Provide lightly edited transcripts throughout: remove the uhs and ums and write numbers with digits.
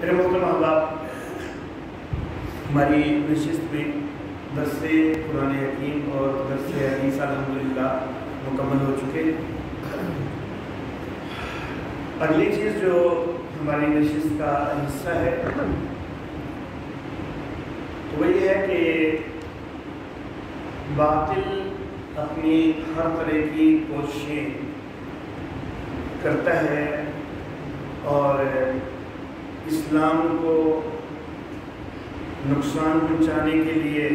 میرے محترم احباب، ہماری نشست میں درس قرآن حکیم اور درس حدیث الحمدللہ مکمل ہو چکے۔ اگلی چیز جو ہماری نشست کا حصہ ہے وہ یہ ہے کہ باطل اپنی ہر طرح کی کوششیں کرتا ہے اور اسلام کو نقصان پہنچانے کے لیے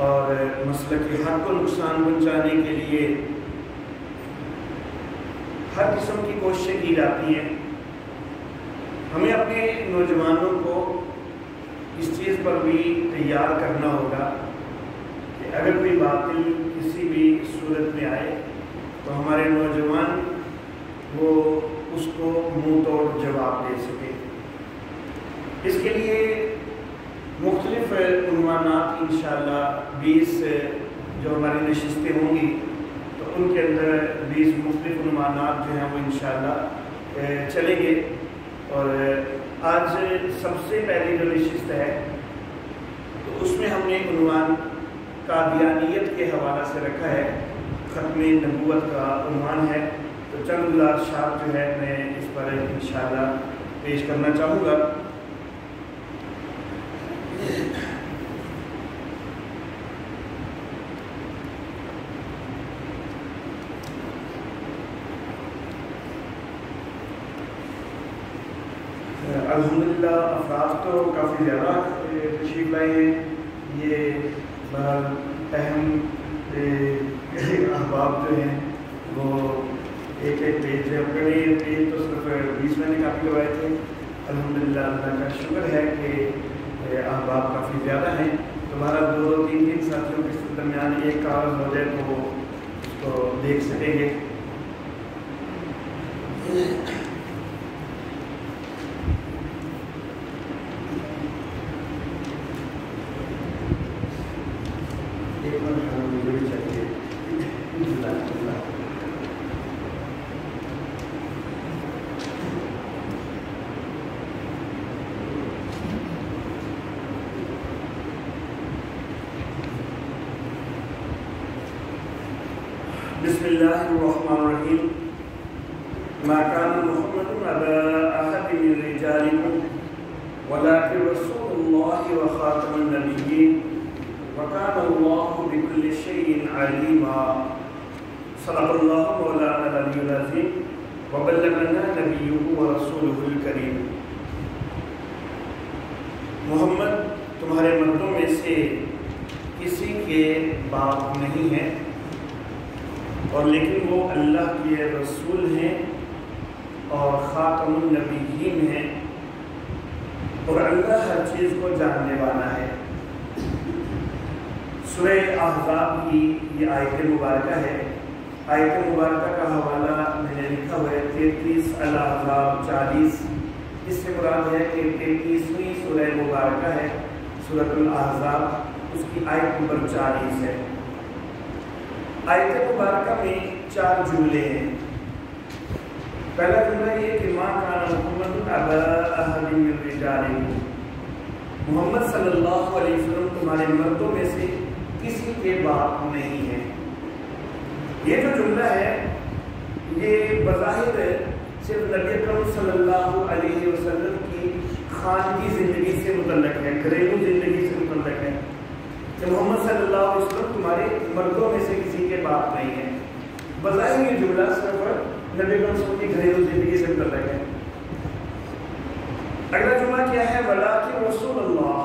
اور مسلک حق کو نقصان پہنچانے کے لیے ہر قسم کی کوششیں کی جاتی ہیں۔ ہمیں اپنے نوجوانوں کو اس چیز پر بھی تیار کرنا ہوگا کہ اگر کوئی باطل کسی بھی صورت میں آئے تو ہمارے نوجوان وہ اس کو منہ توڑ جواب دے سکے۔ اس کے لیے مختلف عنوانات انشاءاللہ 20 جو ہماری نشستیں ہوں گی تو ان کے اندر 20 مختلف عنوانات جو ہیں وہ انشاءاللہ چلیں گے۔ اور آج سب سے پہلی جو نشست ہے تو اس میں ہم نے عنوان قادیانیت کے حوالہ سے رکھا ہے، ختم نبوت کا عنوان ہے۔ تو چند گزارشات جو ہے میں اس پر انشاءاللہ پیش کرنا چاہوں گا۔ الحمدللہ افراد تو کافی زیادہ تشریف لائے ہیں۔ یہ بہت اہم احباب جو ہیں وہ ایک پیج ہے، اپنے پیج تو صرف 20 میں نے کافی لگائے تھے۔ الحمدللہ اللہ کا شکر ہے کہ احباب کافی زیادہ ہیں، تو ہمارا 2-3 ساتھیوں کے درمیان ایک کاغذ ہو جائے تو وہ اس کو دیکھ سکیں گے۔ بسم اللہ الرحمن الرحیم۔ ما كان محمد أبا أحد من رجالكم ولكن رسول الله وخاتم النبيين وكان الله بكل شيء عليما۔ صدق الله مولانا العلي العظيم وبلغنا نبيه ورسوله الكريم۔ محمد تمہارے مردوں میں سے کسی کے باپ نہیں ہیں، اور لیکن وہ اللہ کے رسول ہیں اور خاتم النبیین ہیں، اور اللہ ہر چیز کو جاننے والا ہے۔ سورہ احزاب کی یہ آیت مبارکہ ہے۔ آیت مبارکہ کا حوالہ میں نے لکھا ہوا ہے 33 الاحزاب 40۔ اس سے مراد ہے کہ 33ویں سورہ مبارکہ ہے سورۃ الاحزاب، اس کی آیت نمبر 40 ہے۔ آیت مبارکہ میں 4 جملے ہیں۔ پہلا جملہ یہ کہ ما کان محمد ابا احد من رجالکم، محمد صلی اللہ علیہ وسلم تمہارے مردوں میں سے کسی کے باپ نہیں ہے۔ یہ جو جملہ ہے یہ بظاہر صرف نبی اکرم صلی اللہ علیہ وسلم کی خانگی زندگی سے متعلق ہے، گھریلو زندگی سے متعلق ہے کہ محمد صلی اللہ علیہ وسلم تمہارے مردوں میں سے کسی کے باپ نہیں ہیں۔ بظاہر یہ جملہ صرف نبی اکرم صلی اللہ علیہ وسلم کی گھریلو زندگی سے متعلق ہے۔ اگلا جملہ کیا ہے؟ ولیکن رسول اللہ،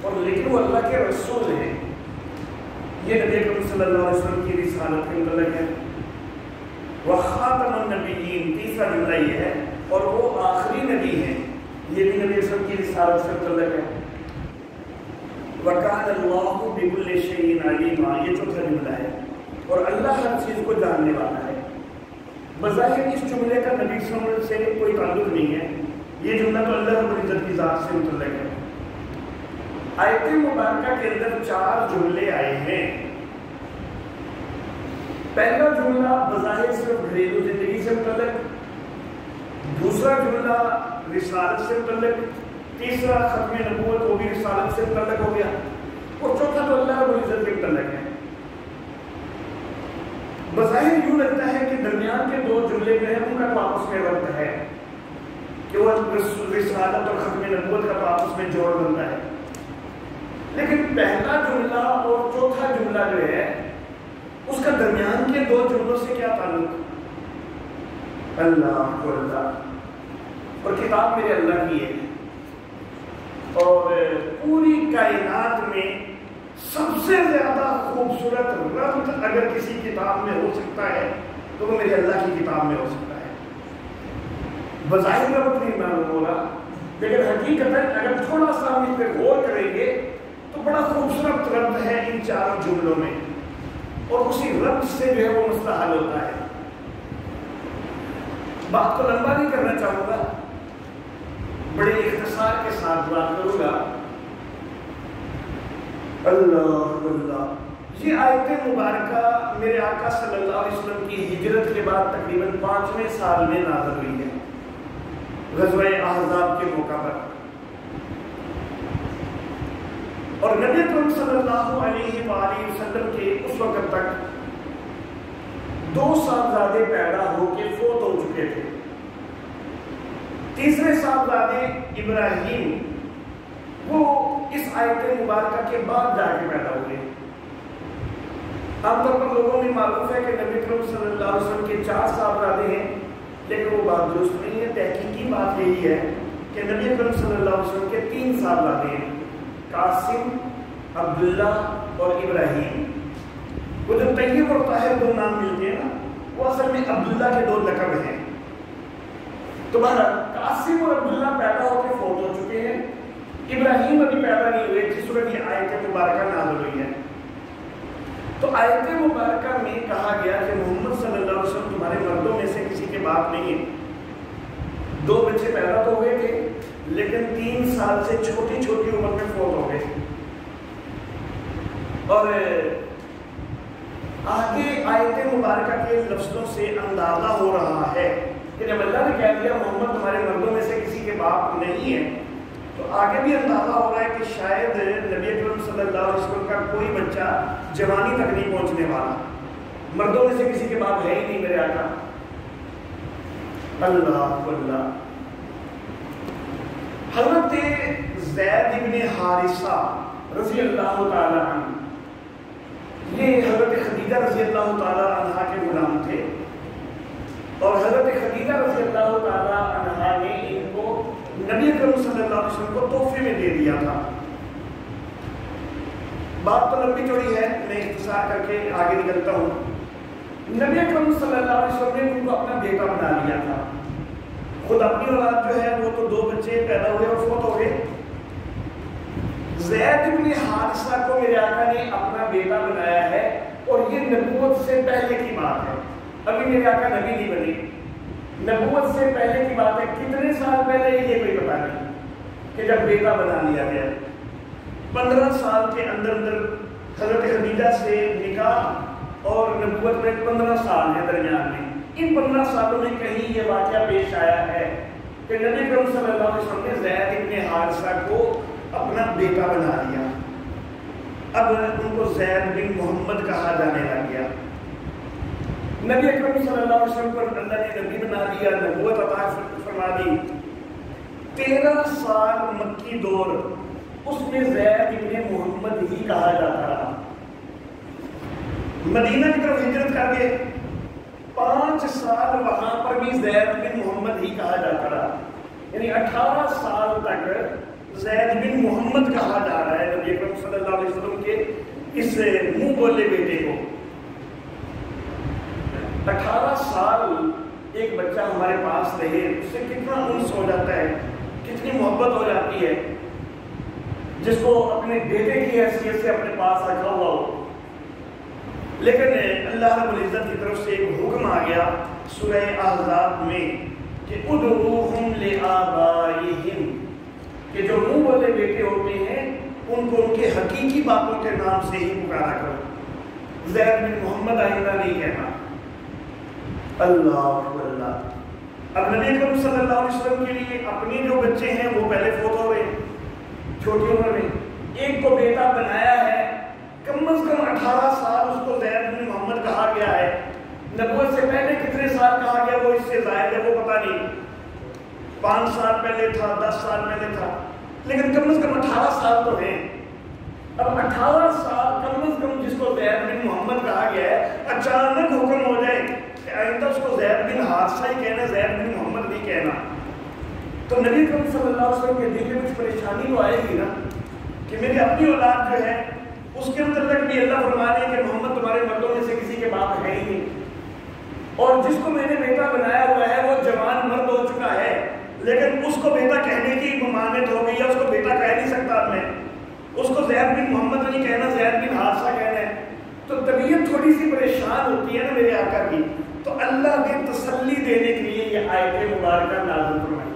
اور لیکن وہ اللہ کے رسول ہیں۔ یہ نبی اکرم صلی اللہ علیہ وسلم کی رسالت کے متعلق ہے۔ وخاتم النبیین، تیسرا جملہ یہ ہے اور وہ آخری نبی ہیں، یہ بھی نبی اکرم صلی اللہ علیہ وسلم کی رسالت سے متعلق ہے۔ وَكَانَ اللَّهُ بِكُلِّ شَيْءٍ عَلِيمًا، یہ چوتھا جملہ ہے، اور اللہ ہر چیز کو جاننے والا ہے۔ بظاہر اس جملے کا نبی صلی اللہ علیہ وسلم سے کوئی تعلق نہیں ہے، یہ جملہ تو اللہ رب العزت کی ذات سے متعلق ہے۔ آیت مبارکہ کے اندر 4 جملے آئے ہیں۔ پہلا جملہ بظاہر صرف گھریلو زندگی سے متعلق، دوسرا جملہ رسالت سے متعلق، تیسرا ختم نبوت وہ بھی رسالت سے متعلق ہو گیا، اور چوتھا تو اللہ رب العزت کے متعلق ہے۔ بظاہر یوں لگتا ہے کہ درمیان کے دو جملے جو ہیں ان کا تو آپس میں ربط ہے کہ وہ رسالت اور ختم نبوت کا تو آپس میں جوڑ بنتا ہے، لیکن پہلا جملہ اور چوتھا جملہ جو ہے اس کا درمیان کے دو جملوں سے کیا تعلق؟ اللہ کو اللہ، اور کتاب میرے اللہ کی ہے، اور پوری کائنات میں سب سے زیادہ خوبصورت ربط اگر کسی کتاب میں ہو سکتا ہے تو وہ میرے اللہ کی کتاب میں ہو سکتا ہے۔ بظاہر ربط نہیں معلوم ہو رہا، لیکن حقیقت اگر تھوڑا سا ہم اس پہ غور کریں گے تو بڑا خوبصورت ربط ہے ان چاروں جملوں میں، اور اسی ربط سے جو ہے وہ مسئلہ حل ہوتا ہے۔ بات کو لمبا نہیں کرنا چاہوں گا، بڑے اختصار کے ساتھ بات کروں گا۔ اللہ اللہ، یہ آیت مبارکہ میرے آقا صلی اللہ علیہ وسلم کی ہجرت کے بعد تقریباً 5ویں سال میں نازل ہوئی ہے، غزوہ احزاب کے موقع پر، اور نبی اکرم صلی اللہ علیہ وآلہ وسلم کے اس وقت تک 2 صاحبزادے پیدا ہو کے فوت ہو چکے تھے۔ تیسرے صاحبزادے ابراہیم وہ اس آیت مبارکہ کے بعد جا کے پیدا ہوئے۔ عام طور پر لوگوں میں معروف ہے کہ نبی اکرم صلی اللہ علیہ وسلم کے 4 صاحبزادے ہیں، لیکن وہ بات درست نہیں ہے۔ تحقیقی بات یہی ہے کہ نبی اکرم صلی اللہ علیہ وسلم کے 3 صاحبزادے ہیں، قاسم، عبداللہ اور ابراہیم۔ وہ جو طیب اور طاہر 2 نام ملتے ہیں نا، وہ اصل میں عبداللہ کے 2 لقب ہیں۔ تو بہرحال قاسم اور عبداللہ پیدا ہو کے فوت ہو چکے ہیں، ابراہیم ابھی پیدا نہیں ہوئے جس وقت یہ آیت مبارکہ نازل ہوئی ہے۔ تو آیت مبارکہ میں کہا گیا کہ محمد صلی اللہ علیہ وسلم تمہارے مردوں میں سے کسی کے باپ نہیں ہے۔ 2 بچے پیدا تو ہوئے تھے، لیکن 3 سال سے چھوٹی چھوٹی عمر میں فوت ہو گئے۔ اور آگے آیت مبارکہ کے لفظوں سے اندازہ ہو رہا ہے کہ جب اللہ نے کہہ دیا محمد تمہارے مردوں میں سے کسی کے باپ نہیں ہے، تو آگے بھی اندازہ ہو رہا ہے کہ شاید نبی اکرم صلی اللہ علیہ وسلم کا کوئی بچہ جوانی تک نہیں پہنچنے والا، مردوں میں سے کسی کے باپ ہے ہی نہیں میرے آقا۔ اللہ اللہ، حضرت زید بن حارثہ رضی اللہ تعالی عنہ، یہ حضرت خدیجہ رضی اللہ تعالی عنہ کے غلام تھے، اور حضرت خدیجہ رضی اللہ تعالی عنہ نے ان کو نبی اکرم صلی اللہ علیہ وسلم کو تحفے میں دے دیا تھا۔ بات تو لمبی چوڑی ہے، میں اختصار کر کے آگے نکلتا ہوں۔ نبی اکرم صلی اللہ علیہ وسلم نے ان کو اپنا بیٹا بنا لیا تھا۔ خود اپنی اولاد جو ہے وہ تو 2 بچے پیدا ہوئے اور فوت ہو گئے۔ زید بن حارثہ کو میرے آقا نے اپنا بیٹا بنایا ہے، اور یہ نبوت سے پہلے کی بات ہے، ابھی میرے آقا نبی نہیں بنے، نبوت سے پہلے کی بات ہے۔ کتنے سال پہلے یہ کوئی پتہ نہیں کہ جب بیٹا بنا لیا گیا۔ 15 سال کے اندر اندر حضرت خدیجہ سے نکاح اور نبوت میں 15 سال ہے درمیان میں۔ ان 15 سالوں میں کہیں یہ واقعہ پیش آیا ہے کہ نبی اکرم صلی اللہ علیہ وسلم نے زید بن حارثہ کو اپنا بیٹا بنا لیا۔ اب ان کو زید بن محمد کہا جانے لگ گیا۔ نبی اکرم صلی اللہ علیہ وسلم کو اللہ نے نبی بنا دیا، نبوت عطا فرما دی۔ 13 سال مکی دور اس میں زید بن محمد ہی کہا جاتا رہا۔ مدینہ کی طرف ہجرت کر کے 5 سال وہاں پر بھی زید بن محمد ہی کہا جاتا رہا، یعنی 18 سال تک زید بن محمد کہا جا رہا ہے نبی اکرم صلی اللہ علیہ وسلم کے اس منہ بولے بیٹے کو۔ 18 سال ایک بچہ ہمارے پاس رہے، اس سے کتنا انس ہو جاتا ہے، کتنی محبت ہو جاتی ہے، جس کو اپنے بیٹے کی حیثیت سے اپنے پاس رکھا ہوا ہو۔ لیکن اللہ رب العزت کی طرف سے ایک حکم آ گیا سورہ احزاب میں کہ ادعوہم لآبائہم، کہ جو منہ بولے بیٹے ہوتے ہیں ان کو ان کے حقیقی باپوں کے نام سے ہی پکارا کرو، زید بن محمد آئندہ نہیں کہنا۔ اللہ اللہ، اب نبی اکرم صلی اللہ علیہ وسلم کے لیے اپنے جو بچے ہیں وہ پہلے فوت ہو گئے چھوٹی عمر میں، ایک کو بیٹا بنایا ہے، کم از کم 18 سال اس کو زید بن محمد کہا گیا ہے، نبوت سے پہلے کتنے سال کہا گیا وہ اس سے زائد ہے وہ پتہ نہیں، 5 سال پہلے تھا، 10 سال پہلے تھا، لیکن کم از کم 18 سال تو ہیں۔ اب 18 سال کم از کم جس کو زید بن محمد کہا گیا ہے، اچانک حکم ہو جائے کہ آئندہ اس کو زید بن حارثہ ہی کہنا، زید بن محمد نہیں کہنا، تو نبی اکرم صلی اللہ علیہ وسلم کے دل میں کچھ پریشانی تو آئے گی نا کہ میری اپنی اولاد جو ہے اس کے متعلق بھی اللہ فرما رہے ہیں کہ محمد تمہارے مردوں میں سے کسی کے باپ ہے ہی نہیں، اور جس کو میں نے بیٹا بنایا ہوا ہے وہ جوان مرد ہو چکا ہے، لیکن اس کو بیٹا کہنے کی ممانعت ہو گئی ہے، اس کو بیٹا کہہ نہیں سکتا میں، اس کو زید بن محمد نہیں کہنا، زید بن حارثہ کہنا ہے، تو طبیعت تھوڑی سی پریشان ہوتی ہے نا میرے آقا کی، تو اللہ نے تسلی دینے کے لیے یہ آیت مبارکہ نازل فرمائی۔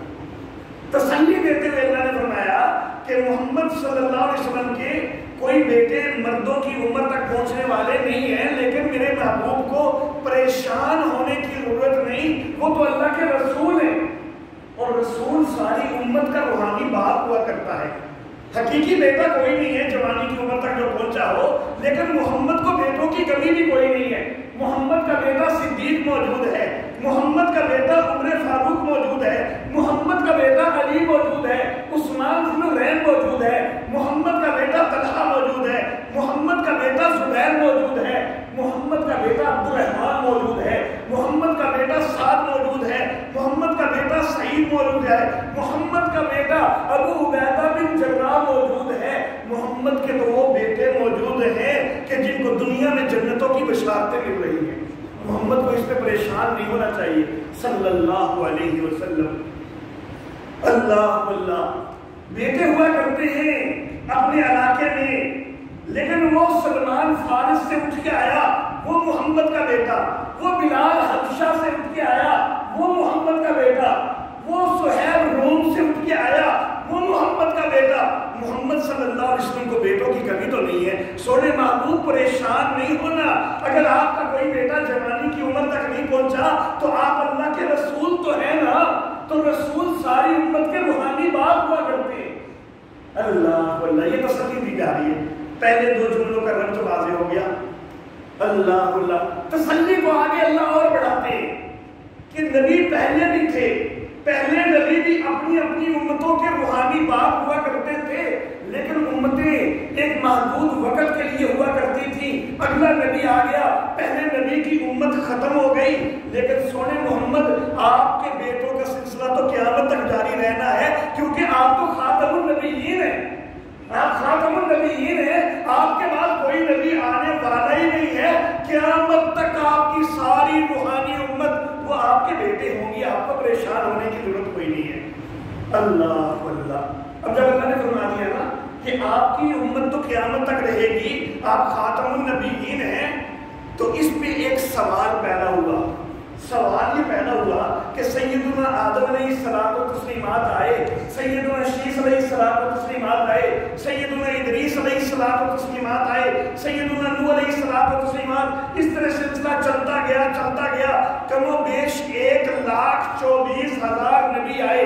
تسلی دیتے ہوئے اللہ نے فرمایا کہ محمد صلی اللہ علیہ وسلم کے کوئی بیٹے مردوں کی عمر تک پہنچنے والے نہیں ہیں، لیکن میرے محبوب کو پریشان ہونے کی ضرورت نہیں، وہ تو اللہ کے رسول ہیں، اور رسول ساری امت کا روحانی باپ ہوا کرتا ہے، حقیقی بیٹا کوئی نہیں ہے جوانی کی عمر تک جو پہنچا ہو، لیکن محمد کو بیٹوں کی کمی بھی کوئی نہیں ہے، محمد کا بیٹا صدیق موجود ہے، محمد کا بیٹا عمر فاروق موجود ہے، محمد کا بیٹا علی موجود ہے، عثمان ذو النورین موجود ہے، محمد کا بیٹا طلحہ موجود ہے، محمد کا بیٹا زبیر موجود ہے، محمد کا بیٹا عبد الرحمن موجود ہے، محمد کا بیٹا سعد موجود ہے، محمد کا بیٹا سعید موجود ہے، محمد کا بیٹا ابو عبیدہ بن جراح موجود ہے، محمد کے تو وہ بیٹے موجود ہیں کہ جن کو دنیا میں جنتوں کی بشارتیں مل رہی ہیں، محمد کو اس پہ پریشان نہیں ہونا چاہیے صلی اللہ علیہ وسلم۔ اللہ اللہ بیٹے ہوا کرتے ہیں اپنے علاقے میں، لیکن وہ سلمان فارس سے اٹھ کے آیا وہ محمد کا بیٹا، وہ بلال حبشہ سے اٹھ کے آیا وہ محمد کا بیٹا، وہ سہیل روم سے اٹھ کے آیا وہ محمد کا بیٹا۔ محمد صلی اللہ علیہ وسلم کو بیٹوں کی کمی تو نہیں ہے، سونے محبوب پریشان نہیں ہونا، اگر آپ کا کوئی بیٹا جوانی کی عمر تک نہیں پہنچا تو آپ اللہ کے رسول تو ہیں نا، تو رسول ساری امت کے روحانی باپ ہوا کرتے ہیں۔ اللہ اللہ یہ تسلی دی جا رہی ہے، پہلے 2 جملوں کا رنگ تو واضح ہو گیا۔ اللہ اللہ تسلی کو آگے اللہ اور بڑھاتے ہیں کہ نبی پہلے بھی تھے، پہلے نبی بھی اپنی اپنی امتوں کے روحانی باپ ہوا کرتے تھے، لیکن امتیں ایک محدود وقت کے لیے ہوا کرتی تھی، اگلا نبی آ گیا، پہلے نبی کی امت ختم ہو گئی، لیکن سونے محمد آپ کے بیٹوں کا سلسلہ تو قیامت تک جاری رہنا ہے، کیونکہ آپ تو خاتم النبیین ہیں، آپ خاتم النبیین ہیں، آپ کے بعد کوئی نبی آنے والا ہی نہیں ہے، قیامت تک آپ کی ساری روحانی امت وہ آپ کے بیٹے ہوں گی، آپ کو پریشان ہونے کی ضرورت کوئی نہیں ہے۔ اللہ اللہ اب جب اللہ نے فرما دیا نا کہ آپ کی امت تو قیامت تک رہے گی، آپ خاتم النبیین ہیں، تو اس پہ ایک سوال پیدا ہوا، سوال یہ پیدا ہوا کہ سیدنا آدم علیہ الصلوۃ والتسلیمات آئے، سیدنا شیس علیہ الصلوۃ والتسلیمات آئے، سیدنا ادریس علیہ الصلوۃ والتسلیمات آئے، سیدنا نوح علیہ الصلوۃ والتسلیمات، اس طرح سلسلہ چلتا گیا، کم و بیش 1,24,000 نبی آئے،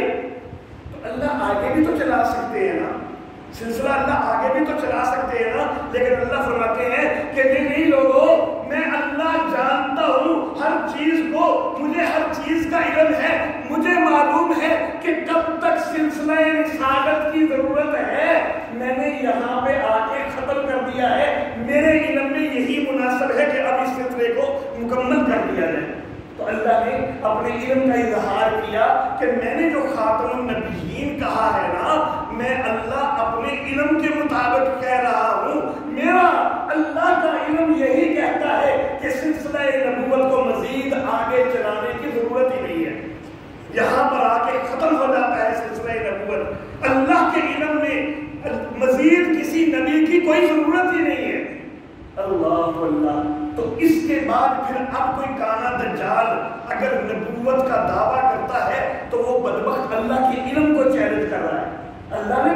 تو اللہ آگے بھی تو چلا سکتے ہیں نا، سلسلہ اللہ آگے بھی تو چلا سکتے ہیں نا، لیکن اللہ فرماتے ہیں کہ نہیں لوگوں، میں اللہ جانتا ہوں ہر چیز کو، مجھے ہر چیز کا علم ہے، مجھے معلوم ہے کہ کب تک سلسلہ رسالت کی ضرورت ہے، میں نے یہاں پہ آ کے ختم کر دیا ہے، میرے علم میں یہی مناسب ہے کہ اب اس سلسلے کو مکمل کر دیا جائے۔ تو اللہ نے اپنے علم کا اظہار کیا کہ میں نے جو خاتم النبیین کہا ہے نا، میں اللہ اپنے علم کے مطابق کہہ رہا ہوں، میرا اللہ کا علم یہی کہتا ہے کہ سلسلہ نبوت کو مزید آگے چلانے کی ضرورت ہی نہیں ہے، یہاں پر آ کے ختم ہو جاتا ہے سلسلہ نبوت، اللہ کے علم میں مزید کسی نبی کی کوئی ضرورت ہی نہیں ہے۔ اللہ اللہ تو اس کے بعد پھر اب کوئی کانا دجال اگر نبوت کا دعویٰ کرتا ہے تو وہ بدبخت اللہ کے علم کو چیلنج کر رہا ہے۔ اللہ نے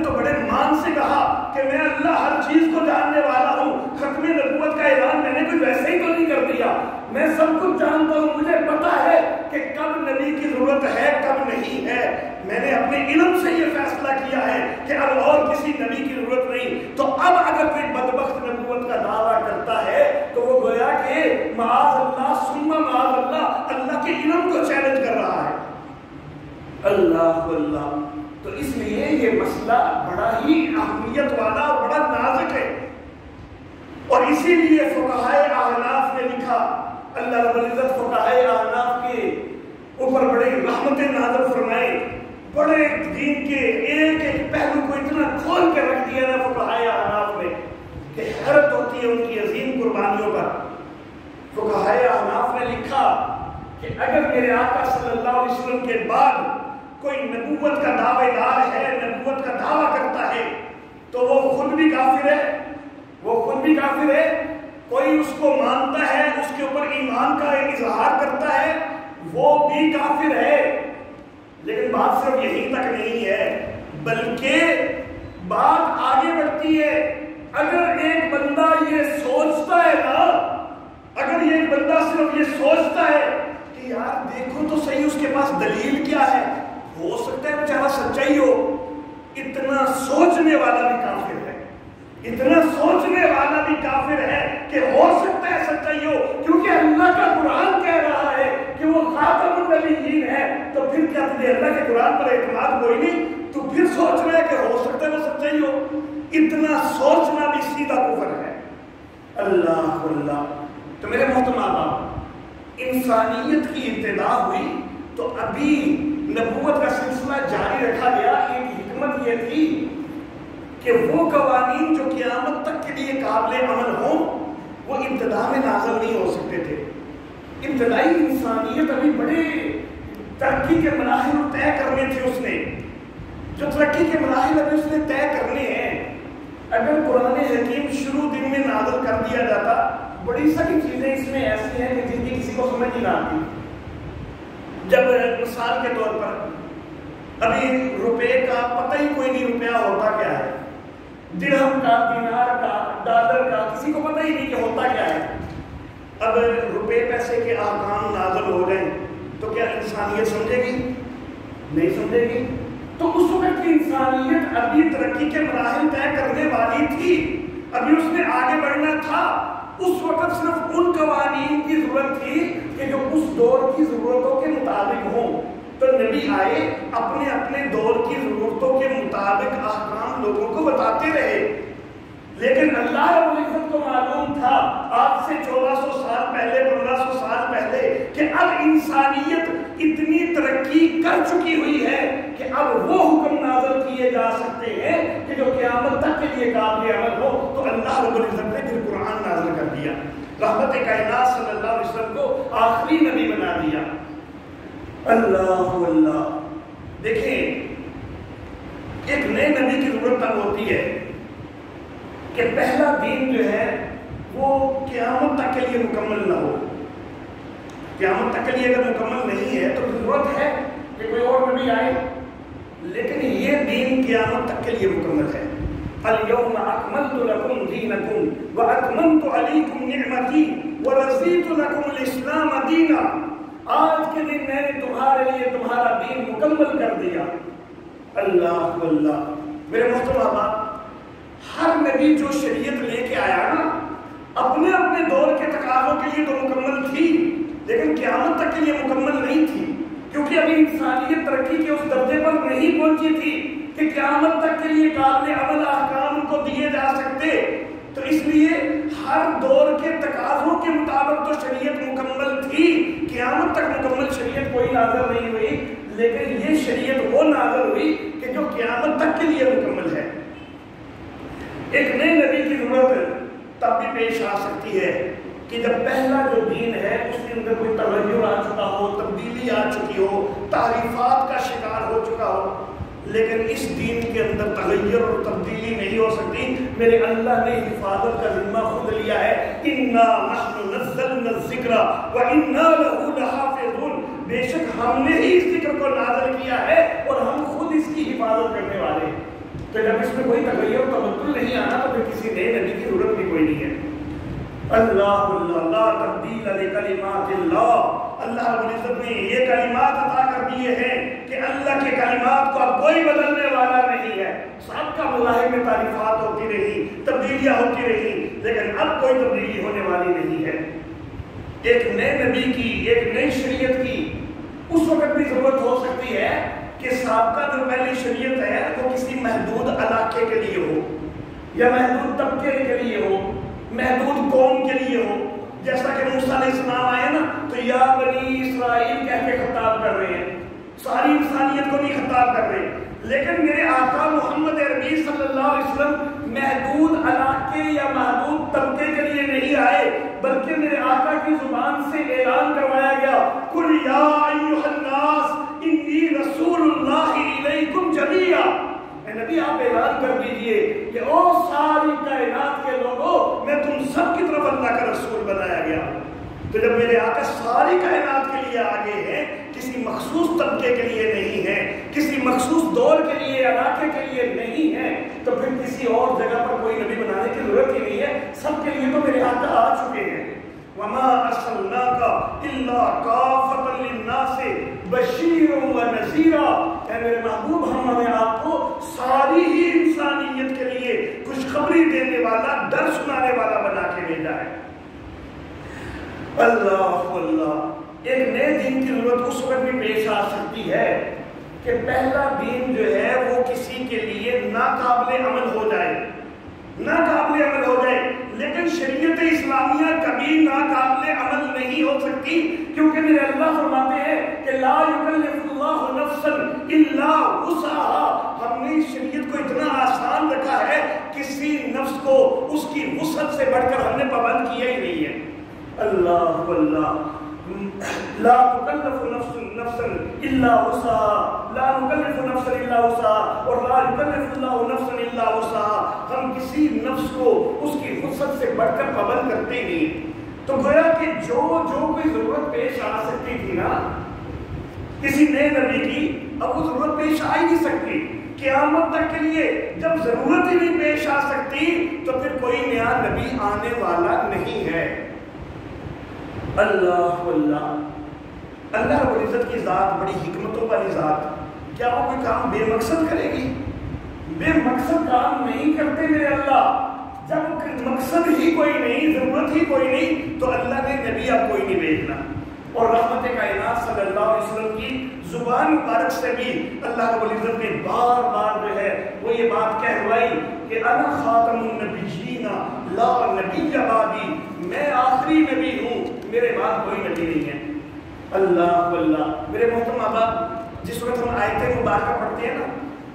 تو بڑے مان سے کہا کہ میں اللہ ہر چیز کو جاننے والا ہوں، ختم نبوت کا اعلان میں نے کوئی ویسے ہی تو نہیں کر دیا، میں سب کچھ جانتا ہوں، مجھے پتا ہے کہ کب نبی کی ضرورت ہے کب نہیں ہے، میں نے اپنے علم سے یہ فیصلہ کیا ہے کہ اب اور کسی نبی کی ضرورت نہیں۔ تو اب اگر کوئی بدبخت نبوت کا دعویٰ کرتا ہے تو وہ گویا کہ معاذ اللہ ثم معاذ اللہ، اللہ کے علم کو چیلنج کر رہا ہے۔ اللہ اللہ، تو اس لیے یہ مسئلہ بڑا ہی اہمیت والا اور بڑا نازک ہے، اور اسی لیے فقہائے احناف نے لکھا، اللہ رب العزت فقہائے احناف کے اوپر بڑے رحمتیں نازل فرمائے، بڑے دین کے ایک ایک پہلو کو اتنا کھول کے رکھ دیا نا فقہائے احناف نے کہ حیرت ہوتی ہے ان کی عظیم قربانیوں پر۔ فقہائے احناف نے لکھا کہ اگر میرے آقا صلی اللہ علیہ وسلم کے بعد کوئی نبوت کا دعوے دار ہے، نبوت کا دعویٰ کرتا ہے، تو وہ خود بھی کافر ہے، وہ خود بھی کافر ہے۔ کوئی اس کو مانتا ہے، اس کے اوپر ایمان کا اظہار کرتا ہے، وہ بھی کافر ہے۔ لیکن بات صرف یہیں تک نہیں ہے، بلکہ بات آگے بڑھتی ہے۔ اگر ایک بندہ یہ سوچتا ہے نا، اگر یہ بندہ صرف یہ سوچتا ہے کہ یار دیکھو تو صحیح اس کے پاس دلیل کیا ہے، ہو سکتا ہے بیچارہ سچا ہی ہو، اتنا سوچنے والا بھی کافر ہے، اتنا سوچنے والا بھی کافر ہے کہ ہو سکتا ہے سچا ہی ہو، کیونکہ اللہ کا قرآن کہہ رہا ہے کہ وہ خاتم النبیین ہے۔ تو پھر کیا تجھے اللہ کے قرآن پر اعتماد کوئی نہیں؟ تو پھر سوچ رہا ہے کہ ہو سکتا ہے وہ سچا ہی ہو، اتنا سوچنا بھی سیدھا کفر ہے۔ اللہ اللہ، تو میرے محترم آباد، انسانیت کی ابتدا ہوئی تو ابھی نبوت کا سلسلہ جاری رکھا گیا۔ ایک حکمت یہ تھی کہ وہ قوانین جو قیامت تک کے لیے قابل عمل ہوں وہ ابتدا میں نازل نہیں ہو سکتے تھے۔ ابتدائی انسانیت ابھی بڑے ترقی کے مراحل طے کرنے تھے، اس نے جو ترقی کے مراحل ابھی اس نے طے کرنے ہیں۔ اگر قرآن حکیم شروع دن میں نازل کر دیا جاتا، بڑی ساری چیزیں اس میں ایسی ہیں کہ جن کی کسی کو سمجھ ہی نہ آتی۔ جب مثال کے طور پر ابھی روپے کا پتہ ہی کوئی نہیں، روپیہ ہوتا کیا ہے، درہم کا، دینار کا، ڈالر کا، کسی کو پتہ ہی نہیں کہ ہوتا کیا ہے۔ اب روپے پیسے کے احکام نازل ہو گئے تو کیا انسانیت سمجھے گی؟ نہیں سمجھے گی۔ تو اس وقت کی انسانیت ابھی ترقی کے مراحل طے کرنے والی تھی، ابھی اس نے آگے بڑھنا تھا۔ اس وقت صرف ان قوانین کی ضرورت تھی کہ جو اس دور کی ضرورتوں کے مطابق ہوں۔ تو نبی آئے، اپنے اپنے دور کی ضرورتوں کے مطابق احکام لوگوں کو بتاتے رہے، لیکن اللہ رب العزت کو معلوم تھا آج سے 1400 سال پہلے، 1500 سال پہلے، کہ اب انسانیت اتنی ترقی کر چکی ہوئی ہے کہ اب وہ حکم نازل کیے جا سکتے ہیں کہ جو قیامت تک کے لیے قابل عمل ہو۔ تو اللہ رب العزت نے پھر قرآن نازل کر دیا، رحمت کائنات صلی اللہ علیہ وسلم کو آخری نبی بنا دیا۔ اللہ اللہ، دیکھیں ایک نئے نبی کی ضرورت تب ہوتی ہے کہ پہلا دین جو ہے وہ قیامت تک کے لیے مکمل نہ ہو۔ قیامت تک کے لیے اگر مکمل نہیں ہے تو ضرورت ہے کہ کوئی اور نبی آئے، لیکن یہ دین قیامت تک کے لیے مکمل ہے۔ اليوم اکملت لکم دینکم واتممت علیکم نعمتی ورضیت لکم الاسلام دینا۔ آج کے دن میں نے تمہارے لیے تمہارا دین مکمل کر دیا۔ اللہ اللہ، میرے محترم احباب، ہر نبی جو شریعت لے کے آیا نا، اپنے اپنے دور کے تقاضوں کے لیے تو مکمل تھی، لیکن قیامت تک کے لیے مکمل نہیں تھی، کیونکہ ابھی انسانیت ترقی کے اس درجے پر نہیں پہنچی تھی کہ قیامت تک کے لیے قابل عمل احکام کو دیے جا سکتے۔ تو اس لیے ہر دور کے تقاضوں کے مطابق تو شریعت مکمل تھی، قیامت تک مکمل شریعت کوئی نازل نہیں ہوئی، لیکن یہ شریعت وہ نازل ہوئی کہ جو قیامت تک کے لیے مکمل ہے۔ ایک نئے نبی کی ضرورت تب بھی پیش آ سکتی ہے کہ جب پہلا جو دین ہے اس کے اندر کوئی تغیر آ چکا ہو، تبدیلی آ چکی ہو، تعریفات کا شکار ہو چکا ہو، لیکن اس دین کے اندر تغیر اور تبدیلی نہیں ہو سکتی۔ میرے اللہ نے حفاظت کا ذمہ خود لیا ہے، اِنَّا نَحْنُ نَزَّلْنَا الذِّكْرَ وَإِنَّا لَهُ لَحَافِظُونَ، بے شک ہم نے ہی اس ذکر کو نازل کیا ہے اور ہم خود اس کی حفاظت کرنے والے ہیں۔ تو جب اس میں کوئی تغیر و تبدل نہیں آنا تو پھر کسی نئے نبی کی ضرورت بھی کوئی نہیں ہے۔ اللہ اللہ، لا تبدیل لکلمات اللہ، اللہ رب العزت نے یہ کلمات عطا کر دیے ہیں کہ اللہ کے کلمات کو اب کوئی بدلنے والا نہیں ہے. سابقہ مذاہب میں تعریفات ہوتی رہی، تبدیلیاں ہوتی رہی، لیکن اب کوئی تبدیلی ہونے والی نہیں ہے. ایک نئے نبی کی، ایک نئی شریعت کی اس وقت بھی ضرورت ہو سکتی ہے کہ سابقہ جو پہلی شریعت ہے وہ کسی محدود علاقے کے لیے ہو، یا محدود طبقے کے لیے ہو، محدود قوم کے لیے ہو. جیسا کہ موسیٰ علیہ السلام آئے نا تو یا بنی اسرائیل کہہ کے خطاب کر رہے ہیں، ساری انسانیت کو نہیں خطاب کر رہے. لیکن میرے آقا محمد عربی صلی اللہ علیہ وسلم محدود علاقے یا محدود طبقے کے لیے نہیں آئے، بلکہ میرے آقا کی زبان سے اعلان کروایا گیا قُلْ يَا أَيُّهَا النَّاسِ إِنِّي رَسُولُ اللَّهِ إِلَيْكُمْ جَمِيعًا. اے نبی آپ اعلان کر دیجئے کہ او ساری کائنات کے لوگوں، میں تم سب کی طرف اللہ کا رسول بنایا گیا. تو جب میرے آقا ساری کائنات کے لیے آگے ہیں، کسی مخصوص طبقے کے لیے نہیں ہے، کسی مخصوص دور کے لیے، علاقے کے لیے نہیں ہے، تو پھر کسی اور جگہ پر کوئی نبی بنانے کی ضرورت ہی نہیں ہے. سب کے لیے تو میرے آقا آ چکے ہیں. وَمَا أَرْسَلْنَاكَ إِلَّا كَافَّةً لِلنَّاسِ بَشِيرًا وَنَذِيرًا. اے میرے محبوب، ہم نے آپ کو ساری ہی انسانیت کے لیے خوشخبری دینے والا، ڈر سنانے والا بنا کے بھیجا ہے. اللہ اللہ، ایک نئے دین کی ضرورت اس وقت بھی پیش آ سکتی ہے کہ پہلا دین جو ہے وہ کسی کے لیے ناقابل عمل ہو جائے، ناقابل عمل ہو جائے. لیکن شریعت اسلامیہ کبھی ناقابل عمل نہیں ہو سکتی، کیونکہ میرے اللہ فرماتے ہیں کہ لا یکلف اللہ نفسا الا وسعها. ہم نے اس شریعت کو اتنا آسان رکھا ہے، کسی نفس کو اس کی وسعت سے بڑھ کر ہم نے پابند کیا ہی نہیں ہے. اللہ اللہ، لا تکلف نفسا الا وسعها، لا نکلف نفسا الا وسعها، اور لا یکلف اللہ نفسا الا وسعها. ہم کسی نفس کو اس کی وسعت سے بڑھ کر پابند کرتے نہیں. تو گویا کہ جو کوئی ضرورت پیش آ سکتی تھی نا کسی نئے نبی کی، اب وہ ضرورت پیش آ ہی نہیں سکتی. قیامت تک کے لیے جب ضرورت ہی نہیں پیش آ سکتی تو پھر کوئی نیا نبی آنے والا نہیں ہے. اللہ اللہ، اللہ رب العزت کی ذات بڑی حکمتوں والی ذات. کیا وہ کوئی کام بے مقصد کرے گی؟ بے مقصد کام نہیں کرتے میرے اللہ. جب مقصد ہی کوئی نہیں، ضرورت ہی کوئی نہیں، تو اللہ نے نبی اب کوئی نہیں بھیجنا. اور رحمت کائنات صلی اللہ علیہ وسلم کی زبان مبارک سے بھی اللہ رب العزت نے بار بار جو ہے وہ یہ بات کہلوائی کہ انا خاتم النبیین لا نبی بعدی، میں آخری نبی ہوں، میرے بعد کوئی نبی نہیں ہے. اللہ اللہ، میرے محترم احباب، جس وقت ہم آیت مبارکہ پڑھتے ہیں نا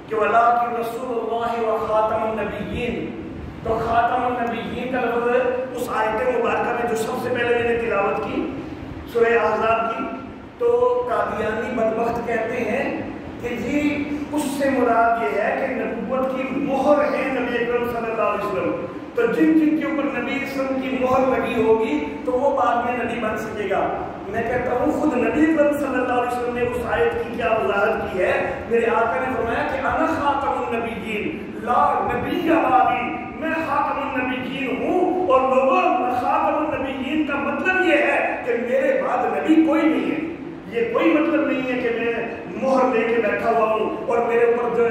کہ وَلَٰكِن رَسُولُ اللَّهِ وَخَاتَمَ النَّبِيِّينَ، تو خاتم النبیین کا لفظ اس آیت مبارکہ میں جو سب سے پہلے میں نے تلاوت کی سورہ احزاب کی، تو قادیانی بدبخت کہتے ہیں کہ جی اس سے مراد یہ ہے کہ نبوت کی مہر ہے نبی اکرم صلی اللہ علیہ وسلم. تو جن کے اوپر نبی اکرم کی مہر لگی ہوگی تو وہ بعد میں نبی بن سکے گا. میں کہتا ہوں خود نبی اکرم صلی اللہ علیہ وسلم نے اس آیت کی کیا وضاحت کی ہے. میرے آقا نے فرمایا کہ انا خاتم النبیین لا نبی بعدی، میں خاتم النبیین ہوں، اور لوگوں خاتم النبیین کا مطلب یہ ہے کہ میرے بعد نبی کوئی نہیں ہے. یہ کوئی مطلب نہیں ہے کہ میں مہر لے کے بیٹھا ہوا ہوں اور میرے اوپر جو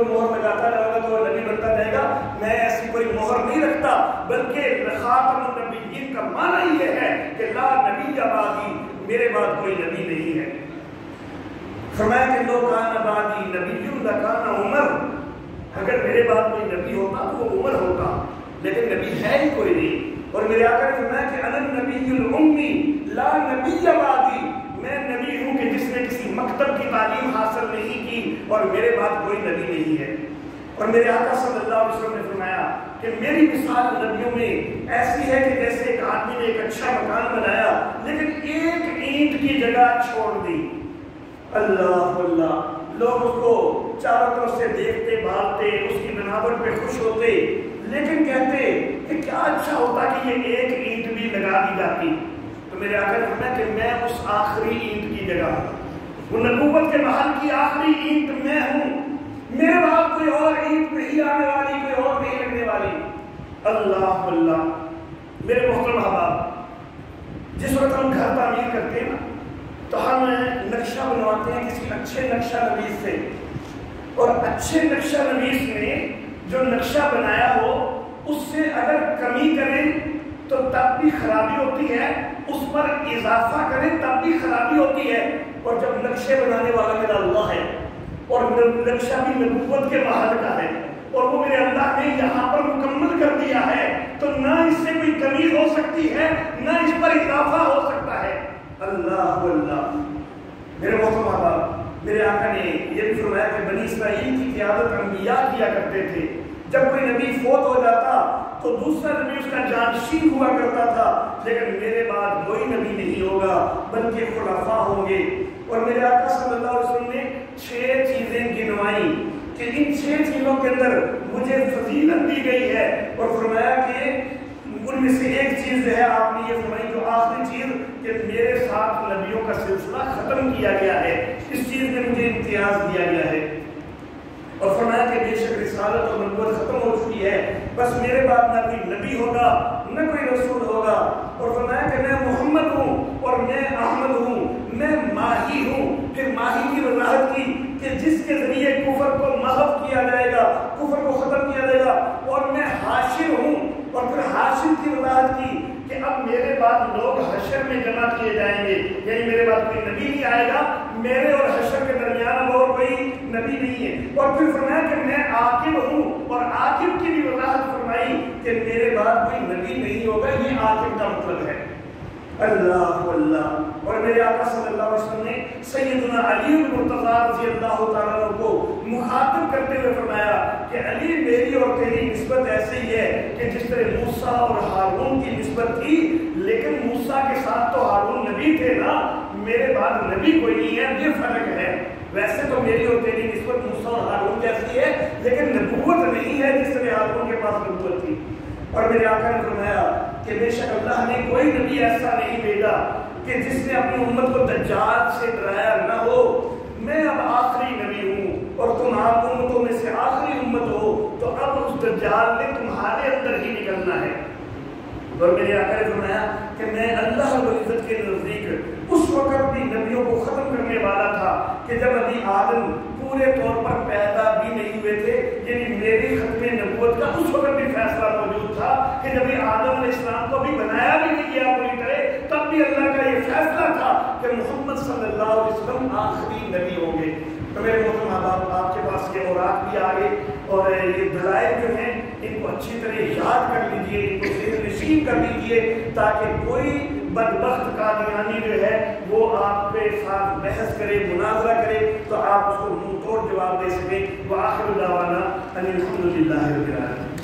مہر لگاتا جاؤں گا تو وہ نبی بنتا جائے گا. میں ایسی کوئی مہر نہیں رکھتا، بلکہ خاتم النبیین کا معنی یہ ہے کہ لا نبی بعدی، میرے بعد کوئی نبی نہیں ہے. فرمایا کہ لو کان بعدی نبی لکان عمر، اگر میرے بعد کوئی نبی ہوتا تو وہ عمر ہوتا، لیکن نبی ہے ہی کوئی نہیں. اور میرے آقا نے فرمایا کہ انا النبی الامی لا نبی بعدی، میں نبی ہوں کہ جس نے کسی مکتب کی تعلیم حاصل نہیں کی اور میرے بعد کوئی نبی نہیں ہے. اور میرے آقا صلی اللہ علیہ وسلم نے فرمایا کہ میری مثال نبیوں میں ایسی ہے کہ جیسے ایک آدمی نے ایک اچھا مکان بنایا لیکن ایک اینٹ کی جگہ چھوڑ دی. اللہ اللہ، لوگ اس کو چاروں طرف سے دیکھتے، بھالتے، اس کی بناوٹ پہ خوش ہوتے، لیکن کہتے کہ کیا اچھا ہوتا کہ یہ ایک اینٹ بھی لگا دی جاتی. تو میرے آقا نے فرمایا کہ میں اس آخری اینٹ کی جگہ، وہ نبوت کے محل کی آخری اینٹ میں ہوں، میرے بعد کوئی اور اینٹ نہیں آنے والی، کوئی اور نہیں لگنے والی. اللہ اللہ، میرے محترم احباب، جس وقت ہم گھر تعمیر کرتے ہیں نا تو ہم نقشہ بنواتے ہیں کسی اچھے نقشہ نویس سے، اور اچھے نقشہ نویس نے جو نقشہ بنایا ہو اس سے اگر کمی کریں تو تب بھی خرابی ہوتی ہے، اس پر اضافہ کریں تب بھی خرابی ہوتی ہے۔ اور جب نقشے بنانے والا میرا اللہ ہے اور نقشہ بھی نبوت کے محل کا ہے اور وہ میرے اللہ نے یہاں پر مکمل کر دیا ہے، تو نہ اس سے کوئی کمی ہو سکتی ہے نہ اس پر اضافہ ہو سکتا ہے۔ اللہ اللہ، میرے محترم احباب، میرے آقا نے یہ بھی فرمایا کہ بنی اسرائیل کی قیادت انبیاء کیا کرتے تھے۔ جب کوئی نبی فوت ہو جاتا تو دوسرا نبی اس کا جانشین ہوا کرتا تھا، لیکن میرے بعد کوئی نبی نہیں ہوگا بلکہ خلفاء ہوں گے۔ اور میرے آقا صلی اللہ علیہ وسلم نے 6 چیزیں گنوائیں کہ ان 6 چیزوں کے اندر مجھے فضیلت دی گئی ہے، اور فرمایا کہ ان میں سے ایک چیز جو ہے آپ نے یہ فرمائی جو آخری چیز کہ میرے ساتھ نبیوں کا سلسلہ ختم کیا گیا ہے، اس چیز میں مجھے امتیاز دیا گیا ہے۔ اور فرمایا کہ بے شک رسالت اور نبوت ختم ہو چکی ہے، بس میرے بعد نہ کوئی نبی ہوگا نہ کوئی رسول ہوگا۔ اور فرمایا کہ میں محمد ہوں اور میں احمد ہوں، میں ماہی ہوں۔ پھر ماہی کی وضاحت کی کہ جس کے ذریعے کفر کو محو کیا جائے گا، کفر کو ختم کیا جائے گا، اور میں حاشر ہوں۔ اور پھر حاشر کی وضاحت کی کہ اب میرے بعد لوگ حشر میں جمع کیے جائیں گے، یعنی میرے بعد کوئی نبی نہیں آئے گا، میرے اور حشر کے درمیان اور کوئی نبی نہیں ہے۔ اور پھر فرمایا کہ میں عاقب ہوں، اور عاقب کی بھی وضاحت فرمائی کہ میرے بعد کوئی نبی نہیں ہوگا، یہ عاقب کا مطلب ہے۔ اللہ اللہ۔ اور میرے آقا صلی اللہ علیہ وسلم نے سیدنا علی المرتضیٰ رضی اللہ تعالیٰ عنہ کو مخاطب کرتے ہوئے فرمایا کہ علی میری اور تیری نسبت ایسے ہی ہے کہ جس طرح موسیٰ اور ہارون کی نسبت تھی، لیکن موسیٰ کے ساتھ تو ہارون نبی تھے نا، میرے بعد نبی کوئی نہیں ہے، یہ فرق ہے۔ ویسے تو میری اور تیری نسبت موسیٰ اور ہارون جیسی ہے، لیکن نبوت نہیں ہے جس طرح ہارون کے پاس نبوت تھی۔ اور میرے آقا نے فرمایا کہ بے شک اللہ نے کوئی نبی ایسا نہیں بھیجا کہ جس نے اپنی امت کو دجال سے ڈرایا نہ ہو۔ میں اب آخری نبی ہوں اور تم آپ امتوں میں سے آخری امت ہو، تو اب اس دجال نے تمہارے اندر ہی نکلنا ہے۔ اور میرے آقا نے فرمایا کہ میں اللہ رب العزت کے نزدیک اس وقت بھی نبیوں کو ختم کرنے والا تھا کہ جب ابھی آدم پورے طور پر پیدا بھی نہیں ہوئے تھے، یعنی میری ختم نبوت کا اس وقت بھی فیصلہ موجود تھا کہ جب آدم علیہ السلام کو بھی بنایا بھی نہیں گیا پوری طرح، تب بھی اللہ کا یہ فیصلہ تھا کہ محمد صلی اللہ علیہ وسلم آخری نبی ہوں گے۔ تو میرے محترم احباب، آپ کے پاس یہ اوراق بھی آ گئے، اور یہ دلائل جو ہیں ان کو اچھی طرح یاد کر لیجئے، ان کو ذہن نشین کر لیجئے، تاکہ کوئی بدبخت قادیانی جو ہے وہ آپ کے ساتھ بحث کرے، مناظرہ کرے، تو آپ اس کو منہ توڑ جواب دے سکیں۔ وآخر دعوانا ان الحمد للہ رب العالمین۔